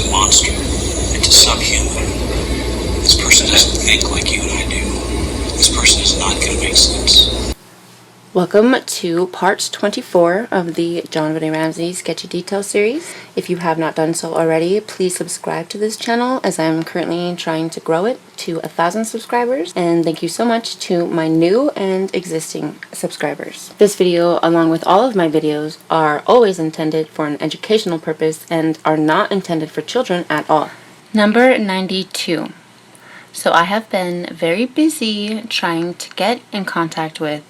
is a monster. It's a subhuman. This person doesn't think like you and I do. This person is not going to make sense. Welcome to part 24 of the JonBenet Ramsey Sketchy Details series. If you have not done so already, please subscribe to this channel as I'm currently trying to grow it to 1,000 subscribers. And thank you so much to my new and existing subscribers. This video, along with all of my videos, are always intended for an educational purpose and are not intended for children at all. Number 92. So I have been very busy trying to get in contact with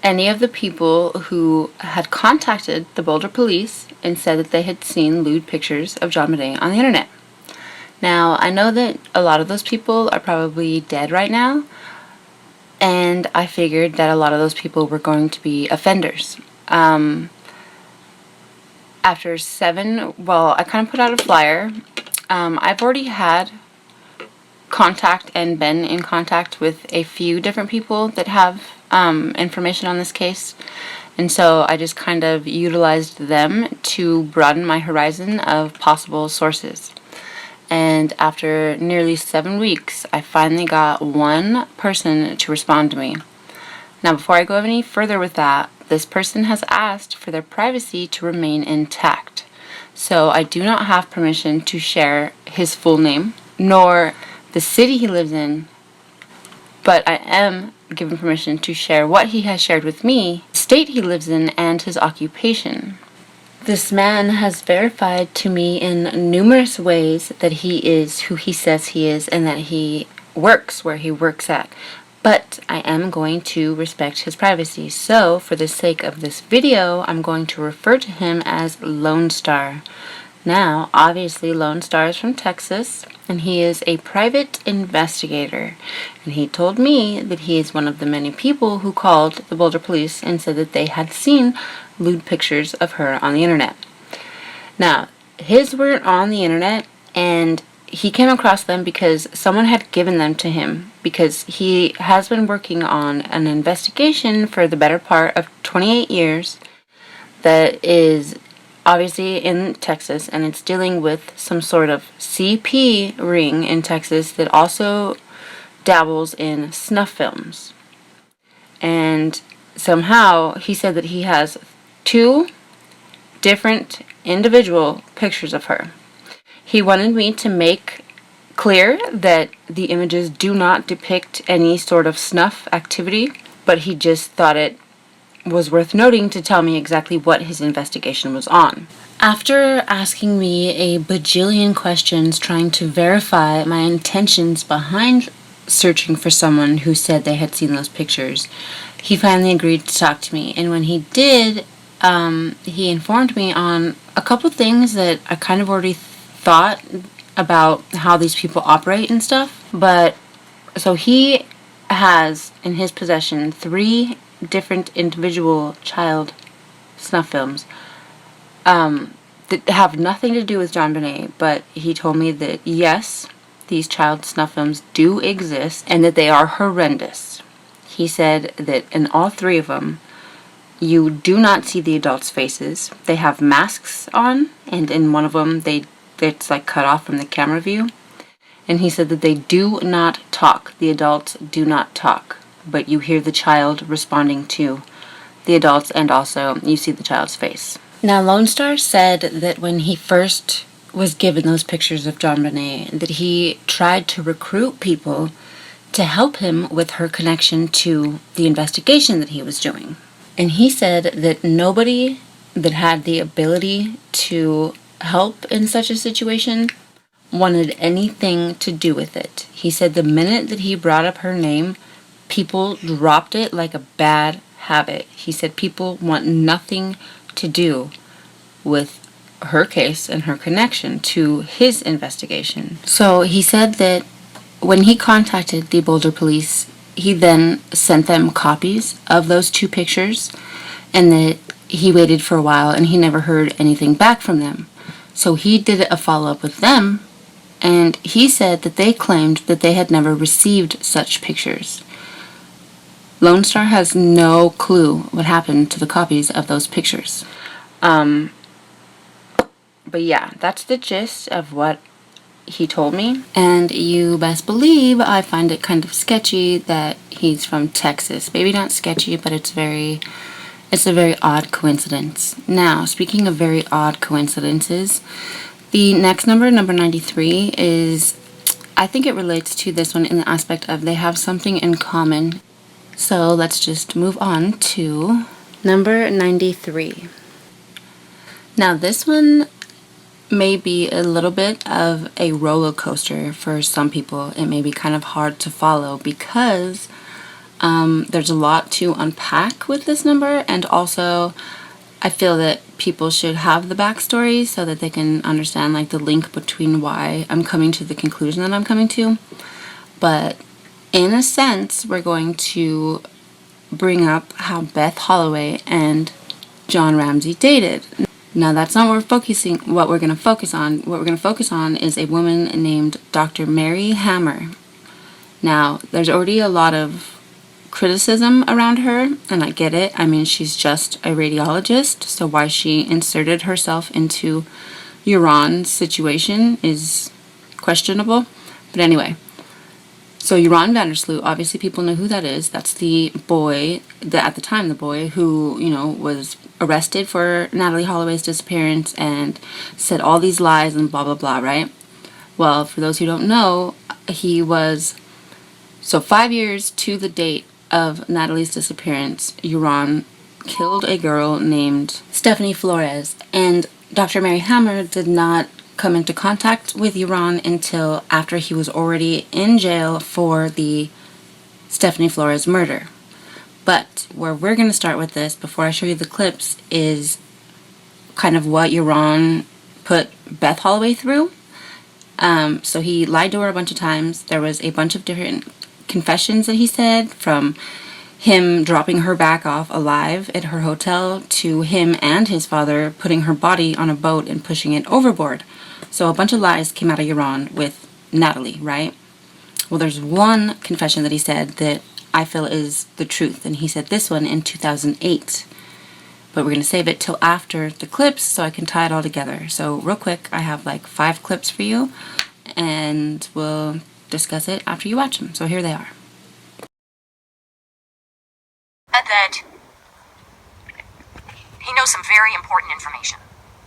any of the people who had contacted the Boulder police and said that they had seen lewd pictures of JonBenet on the internet. Now, I know that a lot of those people are probably dead right now, and I figured that a lot of those people were going to be offenders. I kind of put out a flyer. I've already had contact and been in contact with a few different people that have information on this case, and so I just kind of utilized them to broaden my horizon of possible sources. And after nearly 7 weeks, I finally got one person to respond to me. Now, before I go any further with that, this person has asked for their privacy to remain intact, so I do not have permission to share his full name nor the city he lives in, but I am given permission to share what he has shared with me, the state he lives in, and his occupation. This man has verified to me in numerous ways that he is who he says he is and that he works where he works at, but I am going to respect his privacy. So, for the sake of this video, I'm going to refer to him as Lone Star. Now, obviously, Lone Star is from Texas, and he is a private investigator. And he told me that he is one of the many people who called the Boulder police and said that they had seen lewd pictures of her on the internet. Now, his were on the internet, and he came across them because someone had given them to him, because he has been working on an investigation for the better part of 28 years that is obviously in Texas, and it's dealing with some sort of CP ring in Texas that also dabbles in snuff films. And somehow he said that he has 2 different individual pictures of her. He wanted me to make clear that the images do not depict any sort of snuff activity, but he just thought it was worth noting to tell me exactly what his investigation was on. After asking me a bajillion questions trying to verify my intentions behind searching for someone who said they had seen those pictures, he finally agreed to talk to me. And when he did, he informed me on a couple things that I kind of already thought about how these people operate and stuff. But so he has in his possession 3 different individual child snuff films that have nothing to do with JonBenet, but he told me that yes, these child snuff films do exist and that they are horrendous. He said that in all 3 of them, you do not see the adults' faces. They have masks on, and in one of them, it's like cut off from the camera view. And he said that they do not talk. The adults do not talk, but you hear the child responding to the adults, and also you see the child's face. Now, Lone Star said that when he first was given those pictures of JonBenet, that he tried to recruit people to help him with her connection to the investigation that he was doing. And he said that nobody that had the ability to help in such a situation wanted anything to do with it. He said the minute that he brought up her name, people dropped it like a bad habit. He said people want nothing to do with her case and her connection to his investigation. So he said that when he contacted the Boulder police, he then sent them copies of those 2 pictures, and that he waited for a while and he never heard anything back from them. So he did a follow-up with them, and he said that they claimed that they had never received such pictures. Lone Star has no clue what happened to the copies of those pictures. But yeah, that's the gist of what he told me. And you best believe I find it kind of sketchy that he's from Texas. Maybe not sketchy, but it's a very odd coincidence. Now, speaking of very odd coincidences, the next number, number 93, I think it relates to this one in the aspect of they have something in common. So let's just move on to number 93. Now, this one may be a little bit of a roller coaster for some people. It may be kind of hard to follow because there's a lot to unpack with this number, and also I feel that people should have the backstory so that they can understand like the link between why I'm coming to the conclusion that I'm coming to. But in a sense, we're going to bring up how Beth Holloway and John Ramsey dated. Now, that's not what we're going to focus on. What we're going to focus on is a woman named Dr. Mary Hammer. Now, there's already a lot of criticism around her, and I get it. I mean, she's just a radiologist, so why she inserted herself into Joran's situation is questionable. But anyway, so Joran van der Sloot, obviously people know who that is. That's the boy, at the time the boy who, was arrested for Natalee Holloway's disappearance and said all these lies and blah, blah, blah, right? Well, for those who don't know, he was, so 5 years to the date of Natalee's disappearance, Joran killed a girl named Stephanie Flores, and Dr. Mary Hammer did not come into contact with Joran until after he was already in jail for the Stephanie Flores murder. But where we're going to start with this, before I show you the clips, is kind of what Joran put Beth Holloway through. So he lied to her a bunch of times. There was a bunch of different confessions that he said, from him dropping her back off alive at her hotel to him and his father putting her body on a boat and pushing it overboard. So a bunch of lies came out of Joran with Natalee, right? Well, there's one confession that he said that I feel is the truth, and he said this one in 2008. But we're going to save it till after the clips so I can tie it all together. So real quick, I have like 5 clips for you, and we'll discuss it after you watch them. So here they are. That he knows some very important information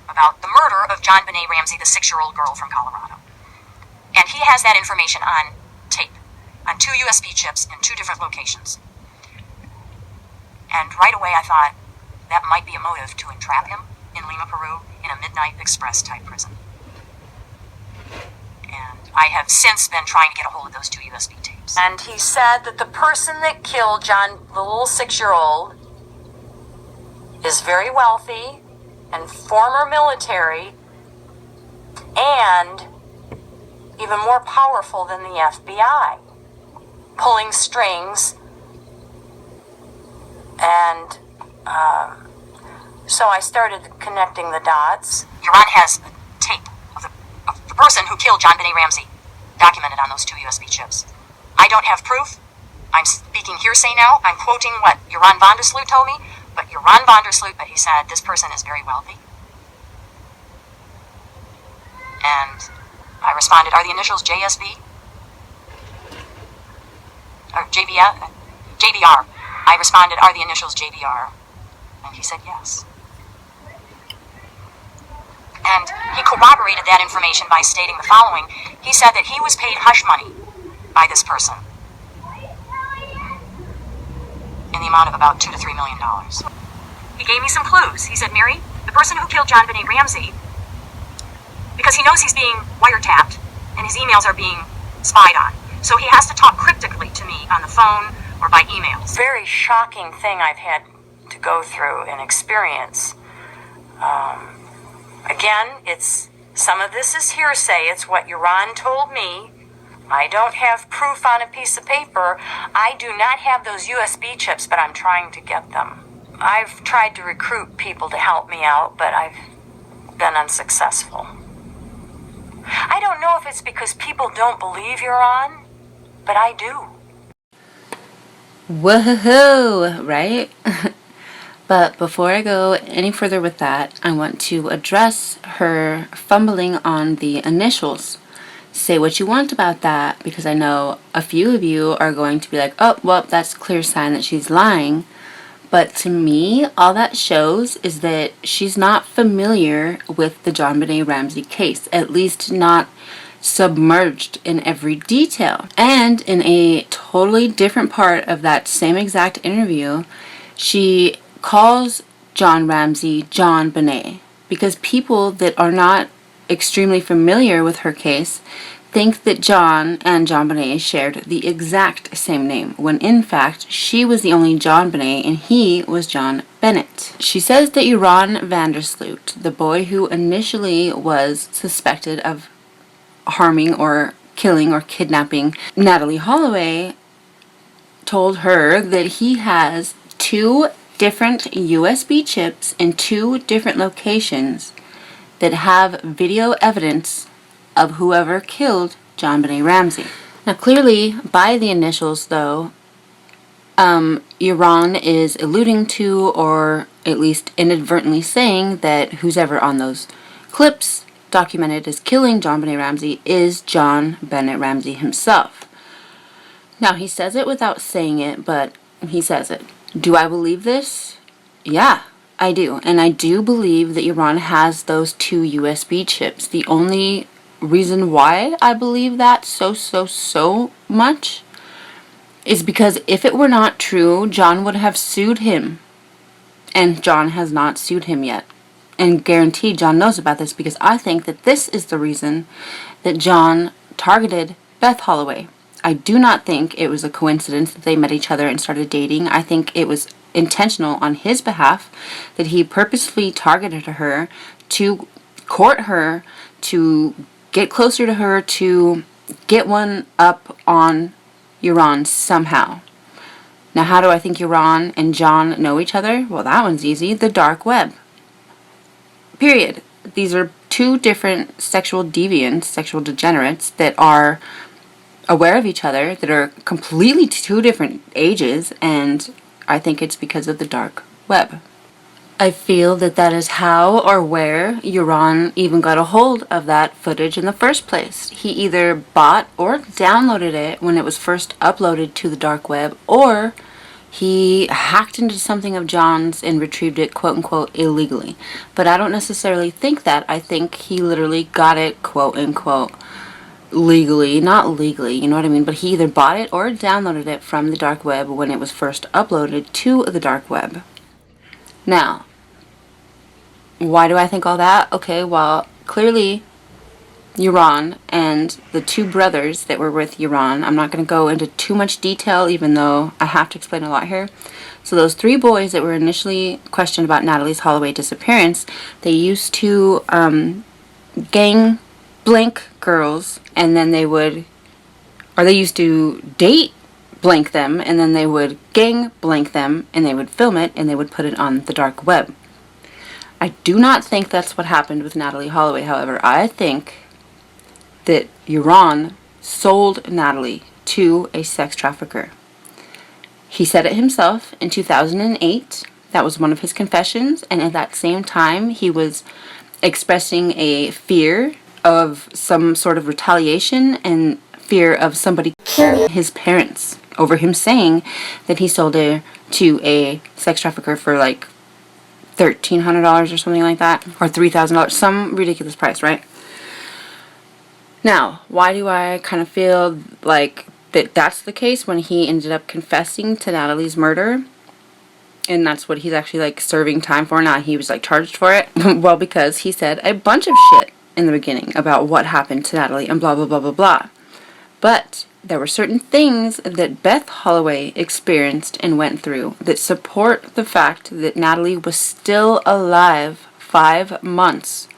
about the murder of JonBenet Ramsey, the 6-year-old girl from Colorado. And he has that information on tape, on 2 USB chips in 2 different locations. And right away I thought that might be a motive to entrap him in Lima, Peru, in a Midnight Express type prison. And I have since been trying to get a hold of those 2 USB tapes. And he said that the person that killed John, the little 6-year-old, is very wealthy and former military and even more powerful than the FBI, pulling strings. And so I started connecting the dots. Joran has a tape of the person who killed JonBenet Ramsey documented on those 2 USB chips. I don't have proof. I'm speaking hearsay now. I'm quoting what Joran van der Sloot told me. But Joran van der Sloot, but he said this person is very wealthy. And I responded, are the initials JSB? Or JBR? JBR. I responded, are the initials JBR? And he said yes. And he corroborated that information by stating the following. He said that he was paid hush money by this person in the amount of about $2 to $3 million. He gave me some clues. He said, Mary, the person who killed JonBenet Ramsey, because he knows he's being wiretapped and his emails are being spied on, so he has to talk cryptically to me on the phone or by emails. Very shocking thing I've had to go through and experience. Again, some of this is hearsay. It's what Joran told me. I don't have proof on a piece of paper. I do not have those USB chips, but I'm trying to get them. I've tried to recruit people to help me out, but I've been unsuccessful. I don't know if it's because people don't believe Joran, but I do. Woohoo, right? But before I go any further with that, I want to address her fumbling on the initials. Say what you want about that, because I know a few of you are going to be like, oh, well, that's a clear sign that she's lying. But to me, all that shows is that she's not familiar with the JonBenet Ramsey case, at least not submerged in every detail. And in a totally different part of that same exact interview, she calls John Ramsey JonBenet, because people that are not extremely familiar with her case think that John and JonBenet shared the exact same name, when in fact she was the only JonBenet and he was JonBenet. She says that Joran van der Sloot, the boy who initially was suspected of harming or killing or kidnapping Natalee Holloway, told her that he has 2 different USB chips in 2 different locations that have video evidence of whoever killed JonBenet Ramsey. Now clearly, by the initials though, Joran is alluding to, or at least inadvertently saying, that who's ever on those clips documented as killing JonBenet Ramsey is JonBenet Ramsey himself. Now he says it without saying it, but he says it. Do I believe this? Yeah, I do. And I do believe that Joran has those 2 USB chips. The only reason why I believe that so much is because if it were not true, John would have sued him. And John has not sued him yet. And guaranteed John knows about this, because I think that this is the reason that John targeted Beth Holloway. I do not think it was a coincidence that they met each other and started dating. I think it was intentional on his behalf, that he purposefully targeted her to court her, to get closer to her, to get one up on Joran somehow. Now, how do I think Joran and John know each other? Well, that one's easy. The dark web. Period. These are 2 different sexual deviants, sexual degenerates, that are aware of each other, that are completely 2 different ages, and I think it's because of the dark web. I feel that that is how or where Joran even got a hold of that footage in the first place. He either bought or downloaded it when it was first uploaded to the dark web, or he hacked into something of John's and retrieved it, quote-unquote, illegally. But I don't necessarily think that. I think he literally got it, quote-unquote, legally. Not legally, you know what I mean? But he either bought it or downloaded it from the dark web when it was first uploaded to the dark web. Now, why do I think all that? Okay, well, clearly Joran and the 2 brothers that were with Joran, I'm not going to go into too much detail, even though I have to explain a lot here. So those 3 boys that were initially questioned about Natalee's Holloway disappearance, they used to gang blank girls, and then they used to date blank them, and then they would gang blank them, and they would film it, and they would put it on the dark web. I do not think that's what happened with Natalee Holloway, however. I think that Joran sold Natalee to a sex trafficker. He said it himself in 2008. That was one of his confessions, and at that same time he was expressing a fear of some sort of retaliation and fear of somebody killing his parents over him saying that he sold her to a sex trafficker for like $1,300 or something like that, or $3,000, some ridiculous price, right? Now, why do I kind of feel like that's the case when he ended up confessing to Natalee's murder? And that's what he's actually like serving time for now. He was like charged for it. Well, because he said a bunch of shit in the beginning about what happened to Natalee and blah, blah, blah, blah, blah. But there were certain things that Beth Holloway experienced and went through that support the fact that Natalee was still alive 5 months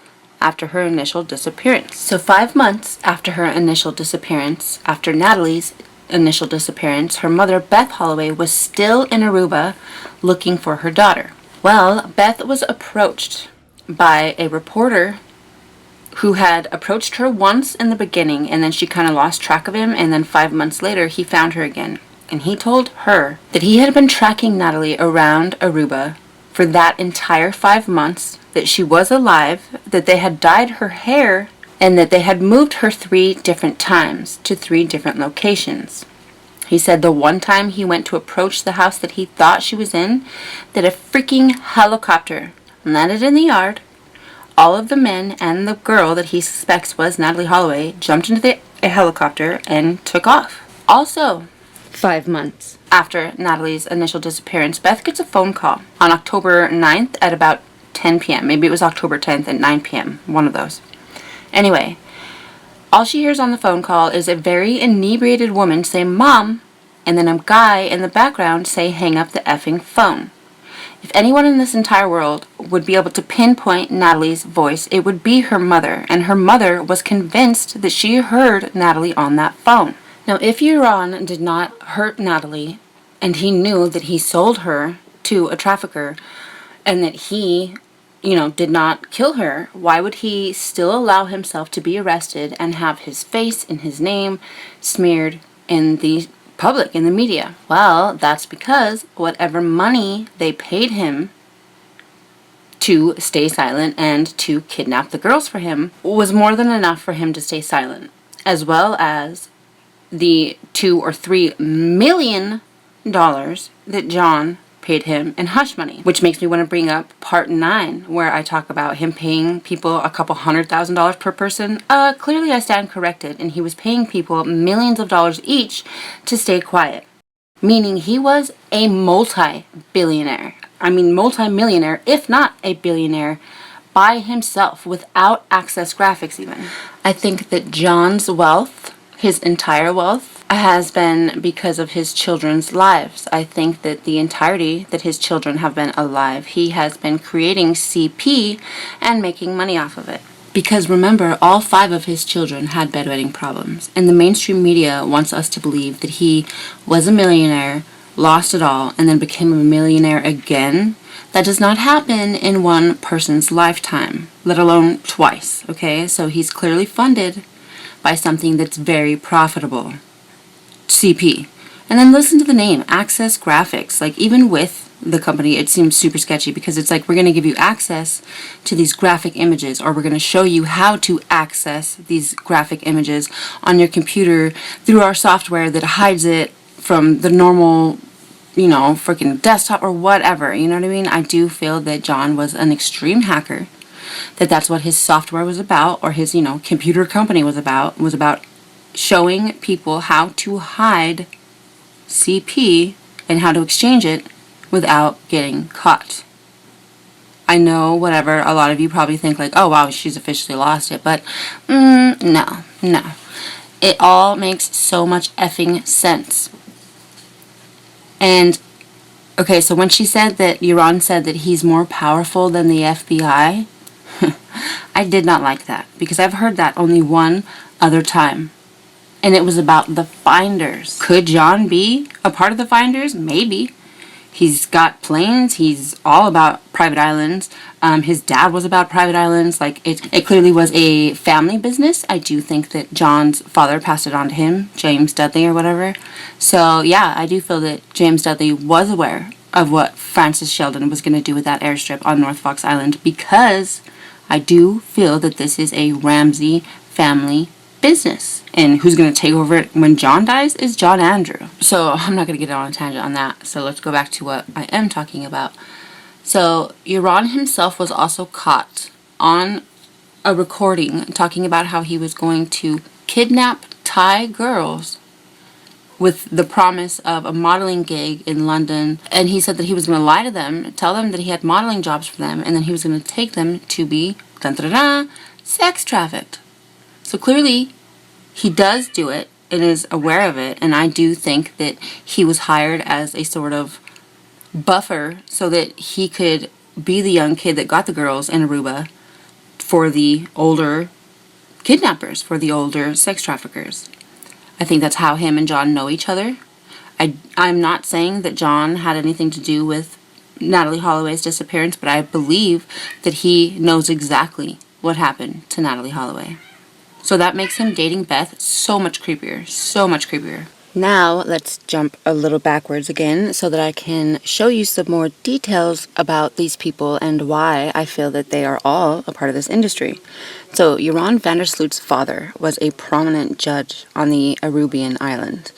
after her initial disappearance. So 5 months after her initial disappearance, after Natalee's initial disappearance, her mother, Beth Holloway, was still in Aruba looking for her daughter. Well, Beth was approached by a reporter who had approached her once in the beginning, and then she kind of lost track of him, and then 5 months later he found her again. And he told her that he had been tracking Natalee around Aruba for that entire 5 months that she was alive, that they had dyed her hair, and that they had moved her 3 different times to 3 different locations. He said the one time he went to approach the house that he thought she was in, that a freaking helicopter landed in the yard. All of the men and the girl that he suspects was Natalee Holloway jumped into a helicopter and took off. Also, 5 months after Natalee's initial disappearance, Beth gets a phone call on October 9th at about 10 p.m. Maybe it was October 10th at 9 p.m. One of those. Anyway, all she hears on the phone call is a very inebriated woman say, "Mom," and then a guy in the background say, "Hang up the effing phone." If anyone in this entire world would be able to pinpoint Natalee's voice, it would be her mother, and her mother was convinced that she heard Natalee on that phone. Now, if Joran did not hurt Natalee, and he knew that he sold her to a trafficker, and that he, did not kill her, why would he still allow himself to be arrested and have his face and his name smeared in the public, in the media? Well, that's because whatever money they paid him to stay silent and to kidnap the girls for him was more than enough for him to stay silent, as well as the $2 or $3 million that John paid him in hush money, which makes me want to bring up part 9, where I talk about him paying people a couple $100,000 per person. Clearly I stand corrected, and he was paying people millions of dollars each to stay quiet, meaning he was a multi-millionaire, if not a billionaire, by himself, without Access Graphics even. I think that John's wealth, his entire wealth, has been because of his children's lives. I think that the entirety that his children have been alive, he has been creating CP and making money off of it. Because remember, all 5 of his children had bedwetting problems, and the mainstream media wants us to believe that he was a millionaire, lost it all, and then became a millionaire again. That does not happen in one person's lifetime, let alone twice, okay? So he's clearly funded by something that's very profitable. CP. And then listen to the name, Access Graphics. Like, even with the company, it seems super sketchy, because it's like, we're going to give you access to these graphic images, or we're going to show you how to access these graphic images on your computer through our software that hides it from the normal, freaking desktop or whatever. You know what I mean? I do feel that John was an extreme hacker, that's what his software was about, or his, computer company was about showing people how to hide CP and how to exchange it without getting caught. I know, whatever, a lot of you probably think like, oh wow, she's officially lost it, but no. It all makes so much effing sense. And, okay, so when she said that, Joran said that he's more powerful than the FBI, I did not like that, because I've heard that only one other time. And it was about the Finders. Could John be a part of the Finders? Maybe. He's got planes. He's all about private islands. His dad was about private islands. Like, it clearly was a family business. I do think that John's father passed it on to him, James Dudley or whatever. So, yeah, I do feel that James Dudley was aware of what Francis Sheldon was going to do with that airstrip on North Fox Island, because I do feel that this is a Ramsey family business. And who's going to take over it when John dies is John Andrew. So I'm not going to get on a tangent on that. So let's go back to what I am talking about. So Joran himself was also caught on a recording talking about how he was going to kidnap Thai girls with the promise of a modeling gig in London. And he said that he was going to lie to them, tell them that he had modeling jobs for them, and then he was going to take them to be sex trafficked. So clearly, he does do it and is aware of it, and I do think that he was hired as a sort of buffer so that he could be the young kid that got the girls in Aruba for the older kidnappers, for the older sex traffickers. I think that's how him and John know each other. I'm not saying that John had anything to do with Natalee Holloway's disappearance, but I believe that he knows exactly what happened to Natalee Holloway. So that makes him dating Beth so much creepier. So much creepier. Now let's jump a little backwards again so that I can show you some more details about these people and why I feel that they are all a part of this industry. So Joran van der Sloot's father was a prominent judge on the Arubian island.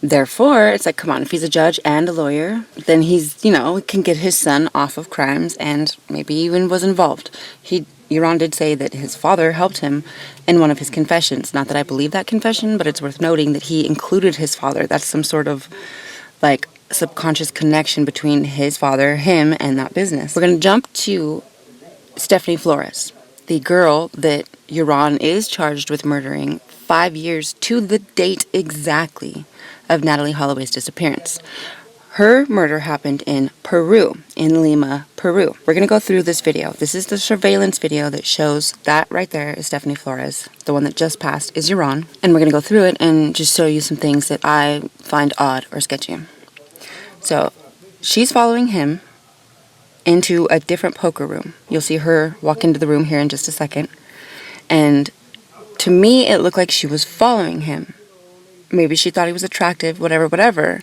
Therefore, it's like, come on, if he's a judge and a lawyer, then he's, can get his son off of crimes and maybe even was involved. Joran did say that his father helped him in one of his confessions. Not that I believe that confession, but it's worth noting that he included his father. That's some sort of, like, subconscious connection between his father, him, and that business. We're going to jump to Stephanie Flores, the girl that Joran is charged with murdering 5 years to the date exactly of Natalie Holloway's disappearance. Her murder happened in Peru, in Lima, Peru. We're going to go through this video. This is the surveillance video that shows that right there is Stephanie Flores. The one that just passed is Joran. And we're going to go through it and just show you some things that I find odd or sketchy. So, she's following him into a different poker room. You'll see her walk into the room here in just a second. And to me, it looked like she was following him. Maybe she thought he was attractive, whatever.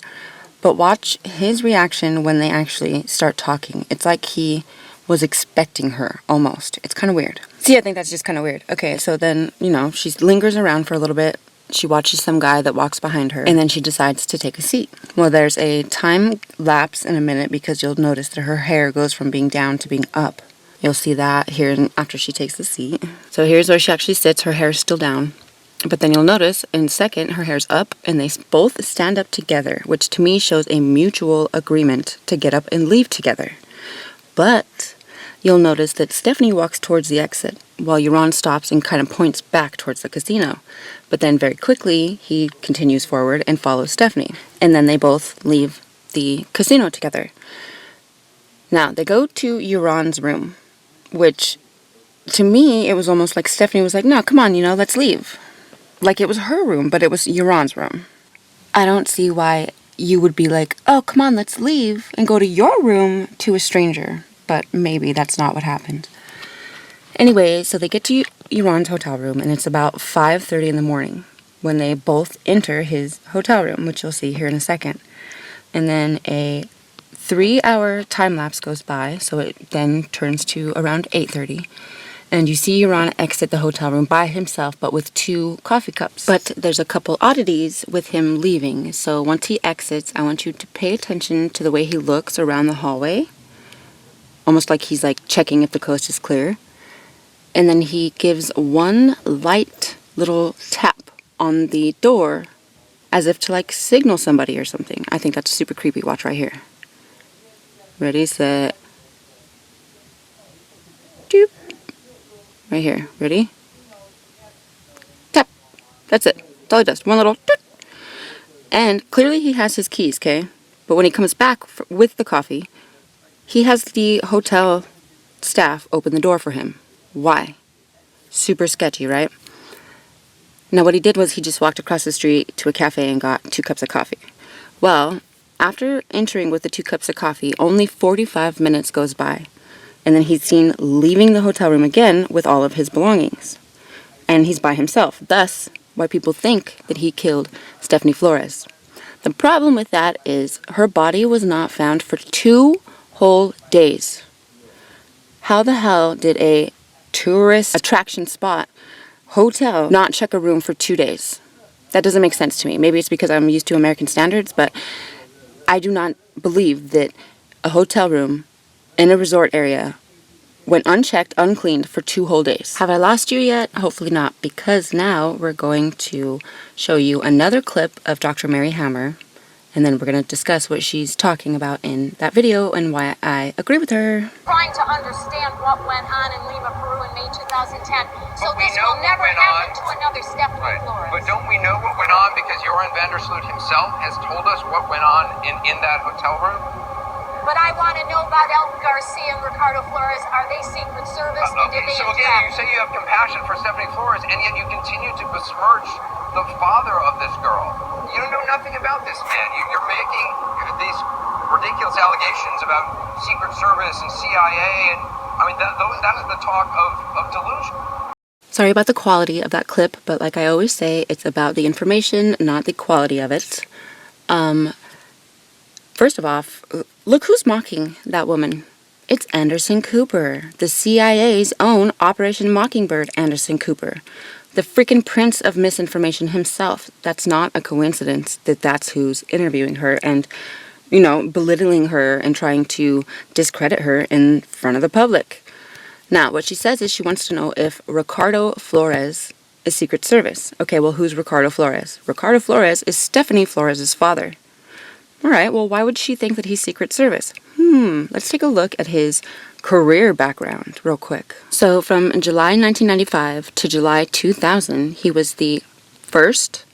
But watch his reaction when they actually start talking. It's like he was expecting her, almost. It's kind of weird. See, I think that's just kind of weird. Okay, so then, she lingers around for a little bit. She watches some guy that walks behind her, and then she decides to take a seat. Well, there's a time lapse in a minute because you'll notice that her hair goes from being down to being up. You'll see that here after she takes the seat. So here's where she actually sits. Her hair's still down. But then you'll notice in a second her hair's up and they both stand up together, which to me shows a mutual agreement to get up and leave together. But you'll notice that Stephanie walks towards the exit while Joran stops and kind of points back towards the casino. But then very quickly he continues forward and follows Stephanie. And then they both leave the casino together. Now they go to Joran's room, which to me it was almost like Stephanie was like, no, come on, let's leave. Like it was her room, but it was Joran's room. I don't see why you would be like, oh, come on, let's leave and go to your room to a stranger. But maybe that's not what happened. Anyway, so they get to Joran's hotel room, and it's about 5:30 in the morning when they both enter his hotel room, which you'll see here in a second. And then a 3-hour time lapse goes by, so it then turns to around 8:30. And you see Joran exit the hotel room by himself, but with 2 coffee cups. But there's a couple oddities with him leaving. So once he exits, I want you to pay attention to the way he looks around the hallway. Almost like he's like checking if the coast is clear. And then he gives one light little tap on the door as if to like signal somebody or something. I think that's super creepy. Watch right here. Ready, set. Doop. Right here. Ready? Tap. That's it. That's all he does. One little doot. And clearly he has his keys, okay? But when he comes back with the coffee, he has the hotel staff open the door for him. Why? Super sketchy, right? Now what he did was he just walked across the street to a cafe and got 2 cups of coffee. Well, after entering with the 2 cups of coffee, only 45 minutes goes by. And then he's seen leaving the hotel room again with all of his belongings. And he's by himself. Thus, why people think that he killed Stephanie Flores. The problem with that is her body was not found for 2 whole days. How the hell did a tourist attraction spot hotel not check a room for 2 days? That doesn't make sense to me. Maybe it's because I'm used to American standards, but I do not believe that a hotel room in a resort area went unchecked, uncleaned for 2 whole days. Have I lost you yet? Hopefully not, because now we're going to show you another clip of Dr. Mary Hammer, and then we're going to discuss what she's talking about in that video and why I agree with her. Trying to understand what went on in Lima, Peru in May 2010. So this will never happen to another Stephanie Flores. But don't we know what went on because Joran van der Sloot himself has told us what went on in that hotel room? But I want to know about El Garcia and Ricardo Flores. Are they Secret Service? And did they so again, you say you have compassion for Stephanie Flores, and yet you continue to besmirch the father of this girl. You know nothing about this man. You're making these ridiculous allegations about Secret Service and CIA, and I mean that is the talk of delusion. Sorry about the quality of that clip, but like I always say, it's about the information, not the quality of it. First of all, look who's mocking that woman. It's Anderson Cooper, the CIA's own Operation Mockingbird Anderson Cooper, the freaking prince of misinformation himself. That's not a coincidence that that's who's interviewing her and, you know, belittling her and trying to discredit her in front of the public. Now, what she says is she wants to know if Ricardo Flores is Secret Service. Okay, well, who's Ricardo Flores? Ricardo Flores is Stephanie Flores' father. All right, well, why would she think that he's Secret Service? Let's take a look at his career background real quick. So from July 1995 to July 2000, he was the first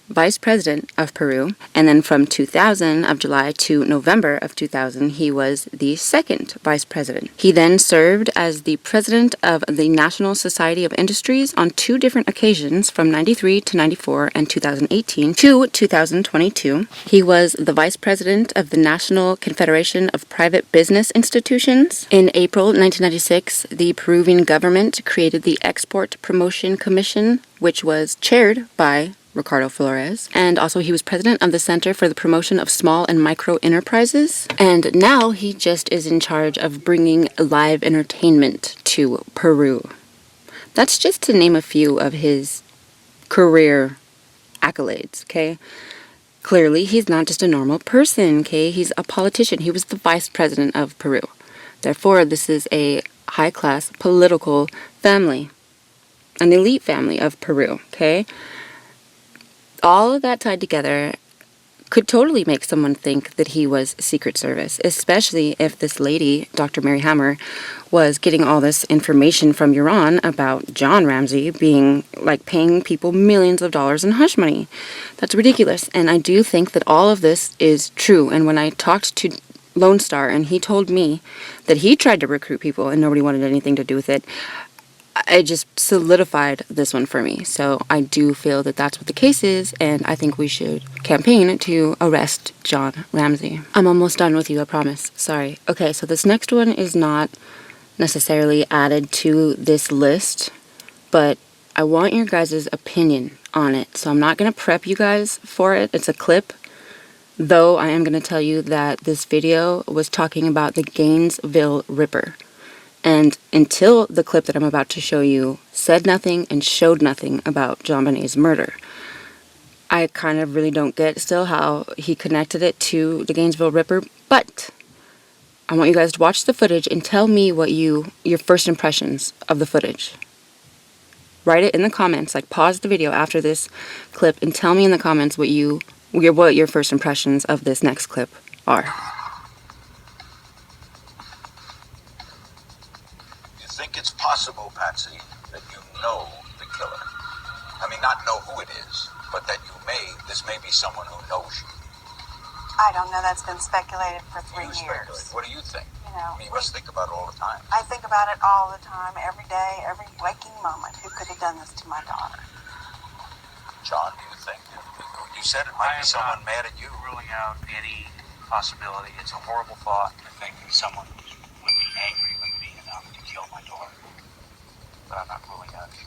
Vice President of Peru, and then from 2000 of July to November of 2000, he was the second Vice President. He then served as the President of the National Society of Industries on 2 different occasions from 93 to 94 and 2018 to 2022. He was the Vice President of the National Confederation of Private Business Institutions. In April 1996, the Peruvian government created the Export Promotion Commission, which was chaired by Ricardo Flores, and also he was president of the Center for the Promotion of Small and Micro Enterprises, and now he just is in charge of bringing live entertainment to Peru. That's just to name a few of his career accolades, okay? Clearly, he's not just a normal person, okay? He's a politician. He was the vice president of Peru. Therefore, this is a high-class political family, an elite family of Peru, okay? All of that tied together could totally make someone think that he was Secret Service, especially if this lady, Dr. Mary Hammer, was getting all this information from Joran about John Ramsey being, like, paying people millions of dollars in hush money. That's ridiculous, and I do think that all of this is true, and when I talked to Lone Star and he told me that he tried to recruit people and nobody wanted anything to do with it, it just solidified this one for me. So I do feel that that's what the case is, and I think we should campaign to arrest John Ramsey. I'm almost done with you, I promise. Sorry. Okay, so this next one is not necessarily added to this list, but I want your guys' opinion on it. So I'm not going to prep you guys for it. It's a clip, though I am going to tell you that this video was talking about the Gainesville Ripper. And until the clip that I'm about to show you said nothing and showed nothing about JonBenet's murder, I kind of really don't get still how he connected it to the Gainesville Ripper. But I want you guys to watch the footage and tell me what your first impressions of the footage. Write it in the comments, like pause the video after this clip and tell me in the comments what your first impressions of this next clip are. Think it's possible, Patsy, that you know the killer. I mean, not know who it is, but that this may be someone who knows you. I don't know. That's been speculated for 3 years. Speculate. What do you think? You know, I mean, you must think about it all the time. I think about it all the time, every day, every waking moment. Who could have done this to my daughter? John, do you think? You said it might be someone mad at you. Ruling out any possibility. It's a horrible thought to think that someone would be angry with me enough to kill my daughter. But I'm not ruling out it.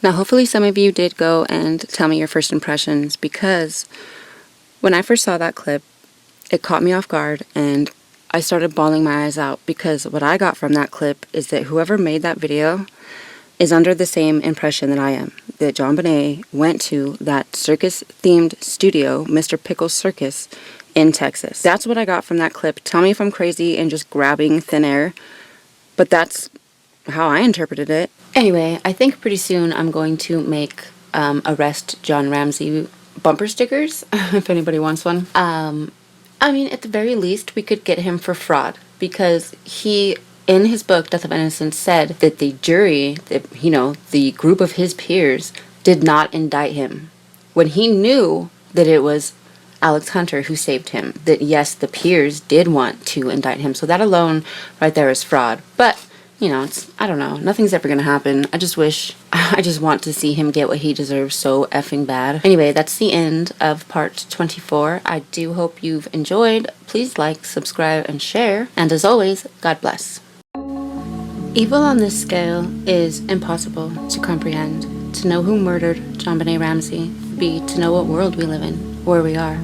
Now, hopefully some of you did go and tell me your first impressions, because when I first saw that clip, it caught me off guard and I started bawling my eyes out, because what I got from that clip is that whoever made that video is under the same impression that I am, that JonBenet went to that circus-themed studio, Mr. Pickle's Circus, in Texas. That's what I got from that clip. Tell me if I'm crazy and just grabbing thin air, but that's how I interpreted it. Anyway, I think pretty soon I'm going to make arrest John Ramsey bumper stickers, if anybody wants one. I mean, at the very least, we could get him for fraud, because he, in his book, Death of Innocence, said that the jury, you know, the group of his peers, did not indict him. When he knew that it was Alex Hunter who saved him, that yes, the peers did want to indict him. So that alone right there is fraud. But, you know, it's, I don't know, nothing's ever gonna happen. I just want to see him get what he deserves so effing bad. Anyway, that's the end of part 24. I do hope you've enjoyed. Please like, subscribe, and share. And as always, God bless. Evil on this scale is impossible to comprehend. To know who murdered JonBenet Ramsey would be to know what world we live in, where we are.